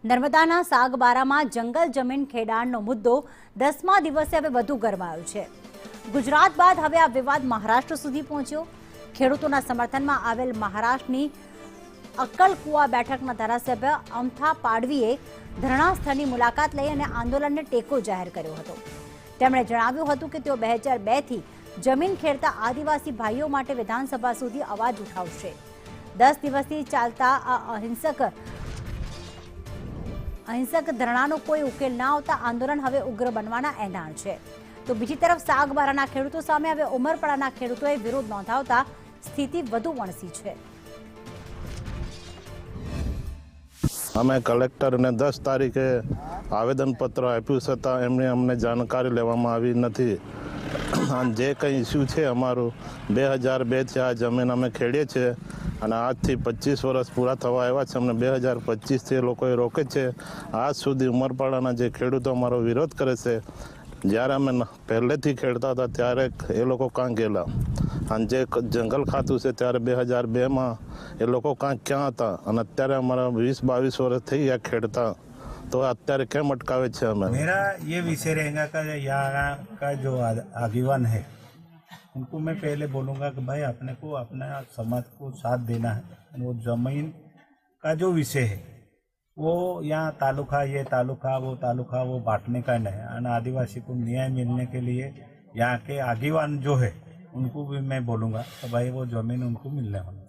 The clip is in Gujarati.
નર્મદાના સાગબારામાં જંગલ જમીન ખેડાણનો મુદ્દો 10મા દિવસે હવે વધુ ગરમાયો છે। ગુજરાત બાદ હવે આ વિવાદ મહારાષ્ટ્ર સુધી પહોંચ્યો। ખેડૂતોના સમર્થનમાં આવેલ મહારાષ્ટ્રની અક્કલકુવા બેઠકના ધારાસભ્ય અમથા પાડવીએ ધરણા સ્થળની મુલાકાત લઈ અને આંદોલનને ટેકો જાહેર કર્યો હતો। તેમણે જણાવ્યું હતું કે તેઓ 2002થી જમીન ખેડતા આદિવાસી ભાઈઓ માટે વિધાનસભા સુધી અવાજ ઉઠાવશે। 10 દિવસથી ચાલતા આ અહિંસક ધરણાનો કોઈ ઉકેલ ના આવતા આંદોલન હવે ઉગ્ર બનવાના એંધાણ છે। તો બીજી તરફ સાગબારાના ખેડૂતો સામે હવે ઉમરપાડાના ખેડૂતોએ વિરોધ નોંધાવતા સ્થિતિ વધુ વણસી છે। અમે કલેક્ટરને 10 તારીખે આવેદનપત્ર આપ્યું છતાં એમણે અમને જાણકારી લેવામાં આવી નથી। જે કંઈ ઇસ્યુ છે અમારું 2002થી આ જમીન અમે ખેડીએ છીએ અને આજથી 25 વર્ષ પૂરા થવા આવ્યા છે। અમને 2025થી એ લોકોએ રોકે છે। આજ સુધી ઉમરપાડાના જે ખેડૂતો અમારો વિરોધ કરે છે। જ્યારે અમે પહેલેથી ખેડતા હતા ત્યારે એ લોકો કાં ગયેલા અને જે જંગલ ખાતું છે ત્યારે 2002માં એ લોકો ક્યાં હતા અને અત્યારે અમારા 20-22 વર્ષ થઈ ગયા ખેડતા, तो અત્યારે કેમ અટકાવે છે हमें। मेरा ये विषय रहेगा कि यहाँ का जो आगीवान है उनको मैं पहले बोलूँगा कि भाई अपने को अपना समाज को साथ देना है। वो ज़मीन का जो विषय है वो यहाँ तालुका वो बांटने का नहीं है। और आदिवासी को न्याय मिलने के लिए यहाँ के आगीवान जो है उनको भी मैं बोलूँगा कि भाई वो ज़मीन उनको मिलने वाला।